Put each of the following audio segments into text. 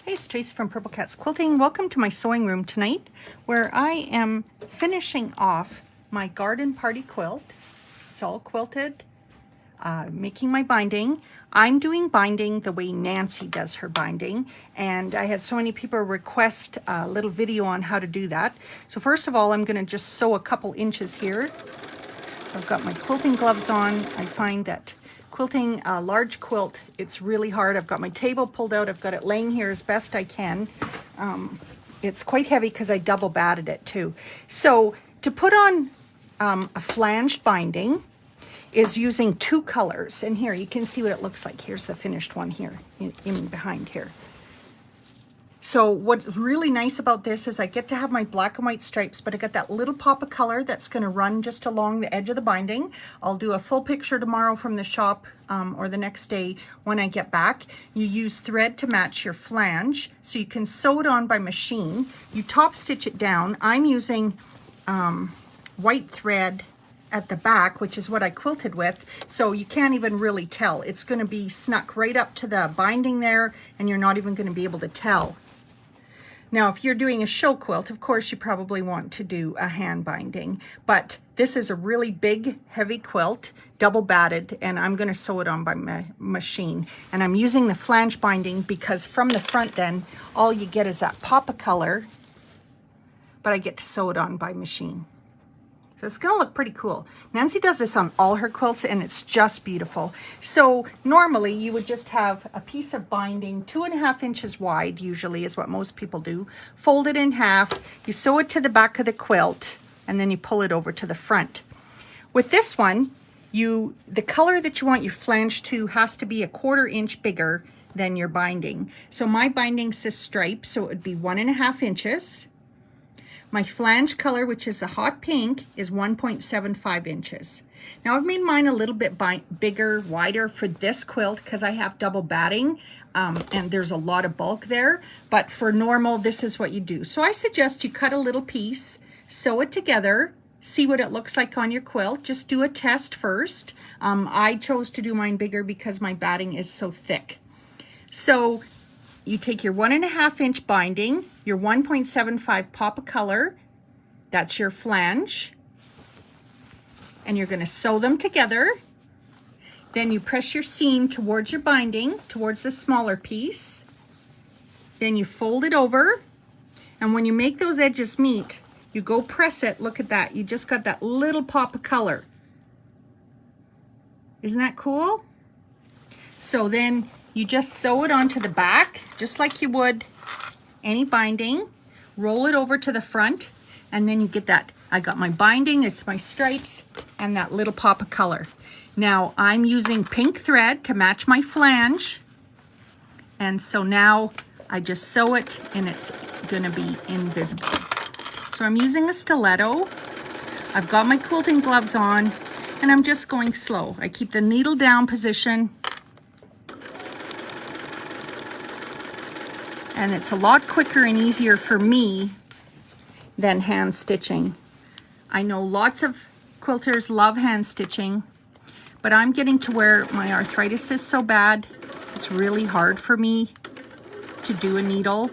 Hey, it's Tracy from Purple Cats Quilting. Welcome to my sewing room tonight, where I am finishing off my garden party quilt. It's all quilted, making my binding. I'm doing binding the way Nancy does her binding, and I had so many people request a little video on how to do that. So first of all, I'm going to just sew a couple inches here. I've got my quilting gloves on. I find that quilting a large quilt, it's really hard. I've got my table pulled out. I've got it laying here as best I can. It's quite heavy because I double batted it too. So to put on a flanged binding is using two colors. And here you can see what it looks like. Here's the finished one here in behind here. So what's really nice about this is I get to have my black and white stripes, but I got that little pop of color that's going to run just along the edge of the binding. I'll do a full picture tomorrow from the shop or the next day when I get back. You use thread to match your flange, so you can sew it on by machine. You top stitch it down. I'm using white thread at the back, which is what I quilted with, so you can't even really tell. It's going to be snuck right up to the binding there, and you're not even going to be able to tell. Now, if you're doing a show quilt, of course, you probably want to do a hand binding, but this is a really big, heavy quilt, double batted, and I'm going to sew it on by my machine. And I'm using the flange binding because from the front then, all you get is that pop of color, but I get to sew it on by machine. So it's going to look pretty cool. Nancy does this on all her quilts, and it's just beautiful. So normally you would just have a piece of binding 2.5 inches wide, usually is what most people do. Fold it in half, you sew it to the back of the quilt, and then you pull it over to the front. With this one, the color that you want your flange to has to be 1/4 inch bigger than your binding. So my binding's this stripe, so it would be 1.5 inches. My flange color, which is a hot pink, is 1.75 inches. Now I've made mine a little bit bigger, wider for this quilt because I have double batting and there's a lot of bulk there. But for normal, this is what you do. So I suggest you cut a little piece, sew it together, see what it looks like on your quilt. Just do a test first. I chose to do mine bigger because my batting is so thick. So you take your 1.5 inch binding, your 1.75 pop of color, that's your flange, and you're going to sew them together. Then you press your seam towards your binding, towards the smaller piece. Then you fold it over, and when you make those edges meet, you go press it. Look at that. You just got that little pop of color. Isn't that cool? So then you just sew it onto the back, just like you would any binding. Roll it over to the front, and then you get that. I got my binding, it's my stripes, and that little pop of color. Now, I'm using pink thread to match my flange. And so now I just sew it, and it's gonna be invisible. So I'm using a stiletto. I've got my quilting gloves on, and I'm just going slow. I keep the needle down position. And it's a lot quicker and easier for me than hand stitching. I know lots of quilters love hand stitching, but I'm getting to where my arthritis is so bad, it's really hard for me to do a needle.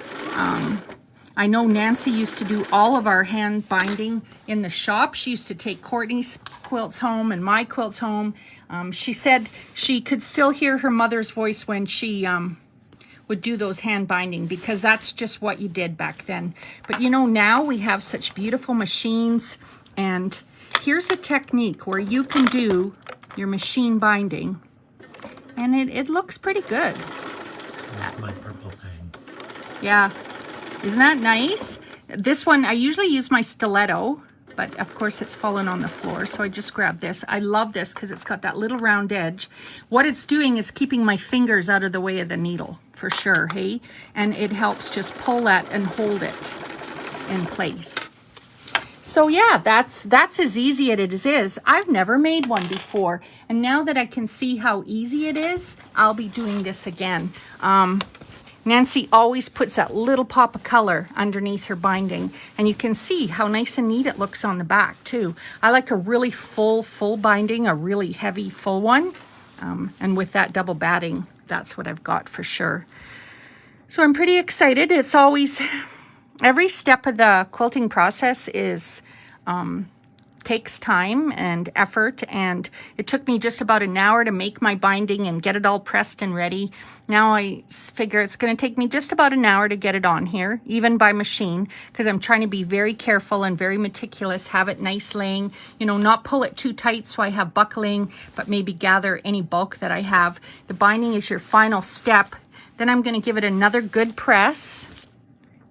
I know Nancy used to do all of our hand binding in the shop. She used to take Courtney's quilts home and my quilts home. She said she could still hear her mother's voice when she would do those hand binding, because that's just what you did back then. But you know, now we have such beautiful machines, and here's a technique where you can do your machine binding, and it looks pretty good. That's my purple thing. Yeah, isn't that nice? This one, I usually use my stiletto, but of course it's fallen on the floor, so I just grabbed this. I love this because it's got that little round edge. What it's doing is keeping my fingers out of the way of the needle, for sure, hey? And it helps just pull that and hold it in place. So yeah, that's as easy as it is. I've never made one before, and now that I can see how easy it is, I'll be doing this again. Nancy always puts that little pop of color underneath her binding, and you can see how nice and neat it looks on the back too. I like a really full binding, a really heavy full one, and with that double batting, that's what I've got for sure. So I'm pretty excited. It's always, every step of the quilting process is, takes time and effort, and it took me just about an hour to make my binding and get it all pressed and ready. Now I figure it's going to take me just about an hour to get it on here, even by machine, because I'm trying to be very careful and very meticulous, have it nice laying, you know, not pull it too tight so I have buckling, but maybe gather any bulk that I have. The binding is your final step. Then I'm going to give it another good press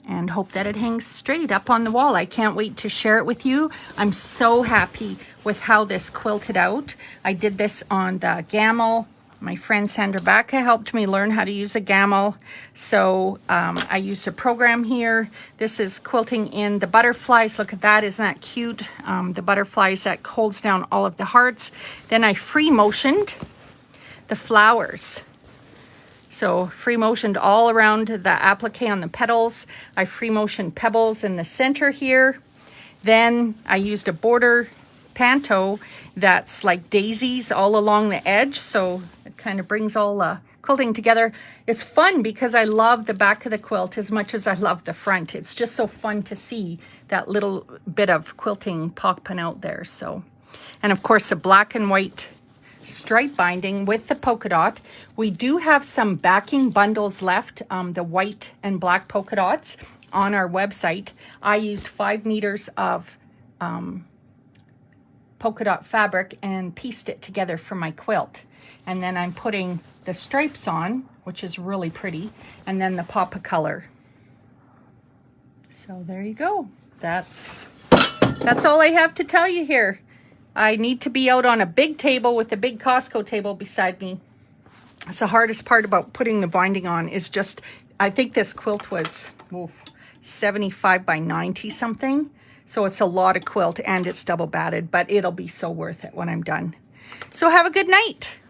and hope that it hangs straight up on the wall. I can't wait to share it with you. I'm so happy with how this quilted out. I did this on the gamel. My friend Sandra Baca helped me learn how to use a gamel. So I used a program here. This is quilting in the butterflies. Look at that, isn't that cute? The butterflies that holds down all of the hearts. Then I free motioned the flowers. So free motioned all around the applique on the petals. I free motioned pebbles in the center here. Then I used a border panto that's like daisies all along the edge. So it kind of brings all the quilting together. It's fun because I love the back of the quilt as much as I love the front. It's just so fun to see that little bit of quilting popping out there. So, and of course the black and white stripe binding with the polka dot. We do have some backing bundles left, the white and black polka dots on our website. I used 5 meters of polka dot fabric and pieced it together for my quilt. And then I'm putting the stripes on, which is really pretty, and then the pop of color. So there you go. That's all I have to tell you here. I need to be out on a big table with a big Costco table beside me. It's the hardest part about putting the binding on is just, I think this quilt was 75 by 90 something. So it's a lot of quilt and it's double batted, but it'll be so worth it when I'm done. So have a good night.